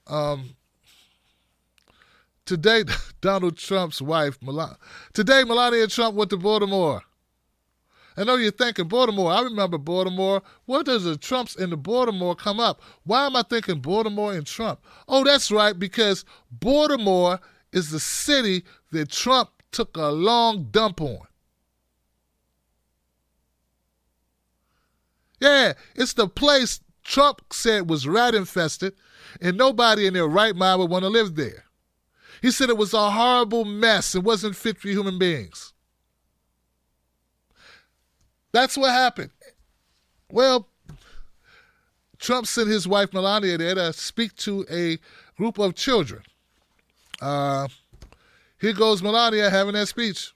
Um, today, Donald Trump's wife, today Melania Trump went to Baltimore. I know you're thinking Baltimore. I remember Baltimore. Where does the Trumps in the Baltimore come up? Why am I thinking Baltimore and Trump? Oh, that's right, because Baltimore is the city that Trump took a long dump on. Yeah, it's the place Trump said was rat infested, and nobody in their right mind would want to live there. He said it was a horrible mess. It wasn't fit for human beings. That's what happened. Well, Trump sent his wife Melania there to speak to a group of children. Here goes Melania having that speech.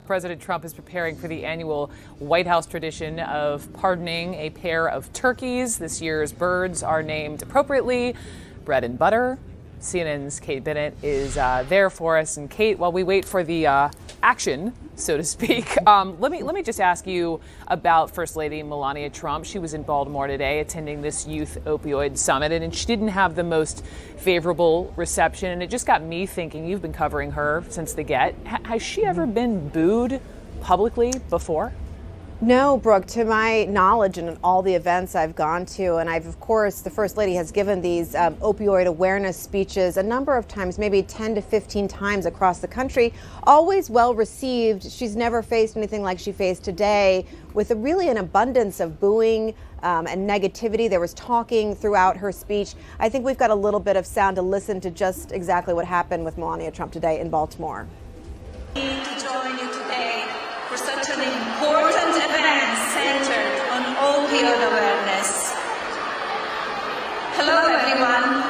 President Trump is preparing for the annual White House tradition of pardoning a pair of turkeys. This year's birds are named appropriately Bread and Butter. CNN's Kate Bennett is there for us. And Kate, while we wait for the action, so to speak, let me just ask you about First Lady Melania Trump. She was in Baltimore today attending this youth opioid summit, and she didn't have the most favorable reception. And it just got me thinking, you've been covering her since the get. Has she ever been booed publicly before? No, Brooke, to my knowledge and all the events I've gone to, and of course, the First Lady has given these opioid awareness speeches a number of times, maybe 10 to 15 times across the country, always well received. She's never faced anything like she faced today, with really an abundance of booing and negativity. There was talking throughout her speech. I think we've got a little bit of sound to listen to just exactly what happened with Melania Trump today in Baltimore. To join you today for such an important event centered on opioid awareness. Hello, everyone.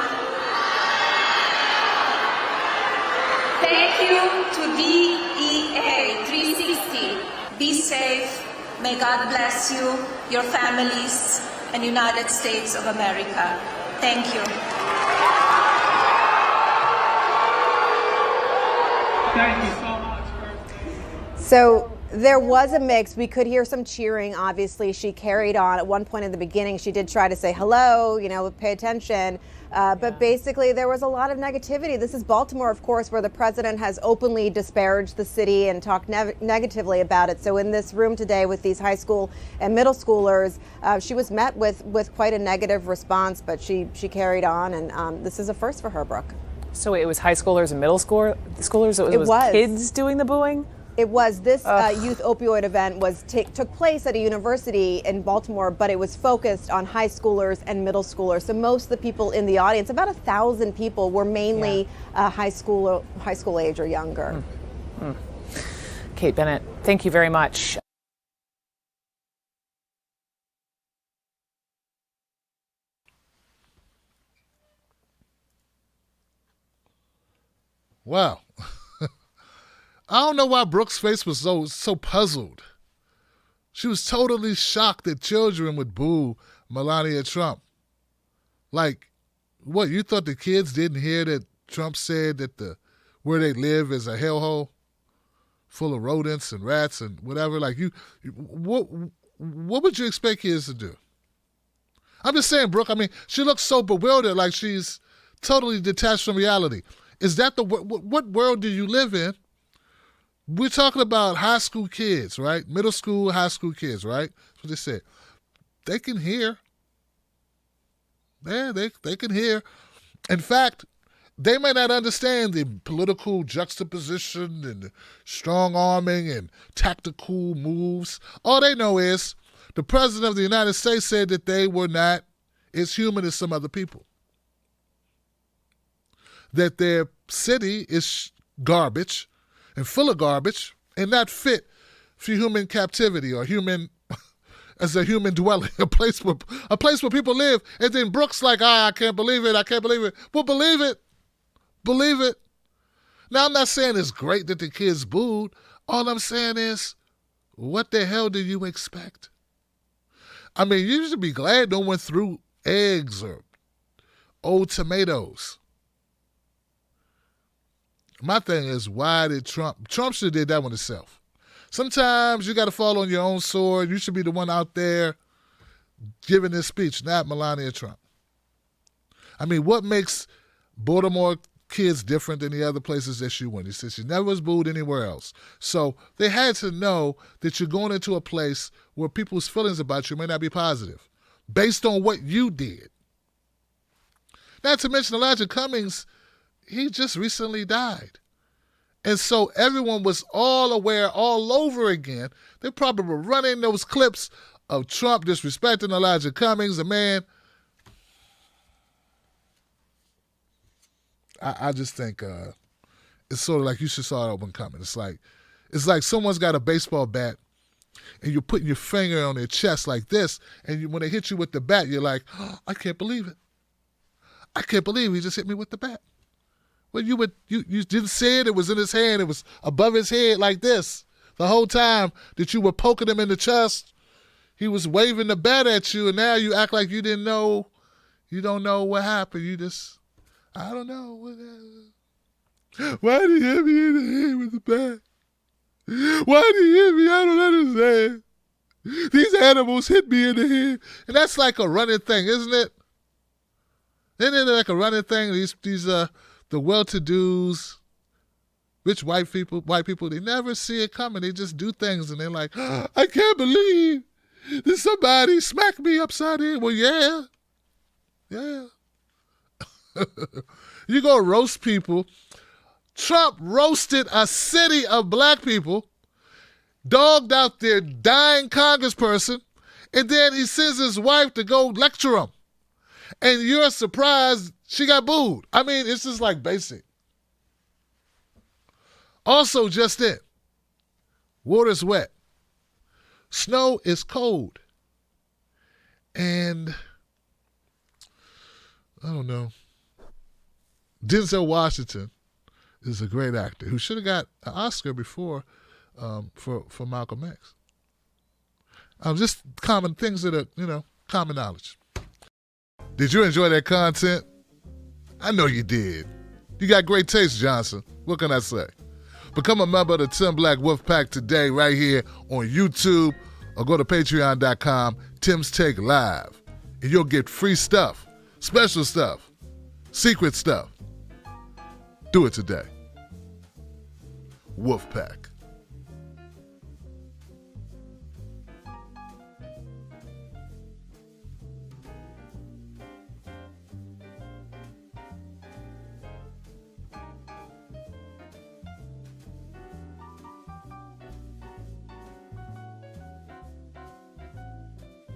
Thank you to DEA 360. Be safe. May God bless you, your families, and United States of America. Thank you. Thank you so much. So there was a mix. We could hear some cheering. Obviously, she carried on. At one point in the beginning, she did try to say hello, pay attention. But basically, there was a lot of negativity. This is Baltimore, of course, where the president has openly disparaged the city and talked negatively about it. So in this room today with these high school and middle schoolers, she was met with quite a negative response, but she carried on. And this is a first for her, Brooke. So it was high schoolers and middle schoolers? It was kids doing the booing? It was. This youth opioid event took place at a university in Baltimore, but it was focused on high schoolers and middle schoolers. So most of the people in the audience, about 1,000 people, were mainly high school age or younger. Kate Bennett, thank you very much. Wow. I don't know why Brooke's face was so puzzled. She was totally shocked that children would boo Melania Trump. Like, what, you thought the kids didn't hear that Trump said that where they live is a hellhole full of rodents and rats and whatever? Like, what would you expect kids to do? I'm just saying, Brooke, I mean, she looks so bewildered, like she's totally detached from reality. Is that what world do you live in? We're talking about high school kids, right? Middle school, high school kids, right? That's what they said. They can hear. Yeah, they can hear. In fact, they may not understand the political juxtaposition and the strong arming and tactical moves. All they know is the president of the United States said that they were not as human as some other people. That their city is garbage and full of garbage and not fit for human captivity or human as a human dwelling, a place where people live. And then Brooks like, I can't believe it. Well, believe it. Believe it. Now, I'm not saying it's great that the kids booed. All I'm saying is, what the hell do you expect? I mean, you should be glad no one threw eggs or old tomatoes. My thing is, why did Trump should have did that one himself. Sometimes you got to fall on your own sword. You should be the one out there giving this speech, not Melania Trump. I mean, what makes Baltimore kids different than the other places that she went? He said she never was booed anywhere else. So they had to know that you're going into a place where people's feelings about you may not be positive based on what you did. Not to mention Elijah Cummings, he just recently died. And so everyone was all aware all over again. They probably were running those clips of Trump disrespecting Elijah Cummings, a man. I just think it's sort of like you should saw that one coming. It's like someone's got a baseball bat and you're putting your finger on their chest like this, and when they hit you with the bat, you're like, oh, I can't believe it. I can't believe he just hit me with the bat. Well, you didn't see it. It was in his hand. It was above his head like this. The whole time that you were poking him in the chest, he was waving the bat at you, and now you act like you didn't know. You don't know what happened. You just, I don't know what happened. Why did he hit me in the head with the bat? Why did he hit me? I don't understand. These animals hit me in the head. And that's like a running thing, isn't it? Isn't it like a running thing? These the well-to-dos, rich white people, they never see it coming. They just do things, and they're like, oh, I can't believe that somebody smacked me upside the head. Well, yeah. You go roast people. Trump roasted a city of black people, dogged out their dying congressperson, and then he sends his wife to go lecture him. And you're surprised she got booed. I mean, it's just like basic. Also, just it. Water's wet. Snow is cold. And I don't know. Denzel Washington is a great actor who should have got an Oscar before for Malcolm X. Just common things that are, common knowledge. Did you enjoy that content? I know you did. You got great taste, Johnson. What can I say? Become a member of the Tim Black Wolf Pack today right here on YouTube, or go to patreon.com, Tim's Take Live, and you'll get free stuff, special stuff, secret stuff. Do it today. Wolf Pack.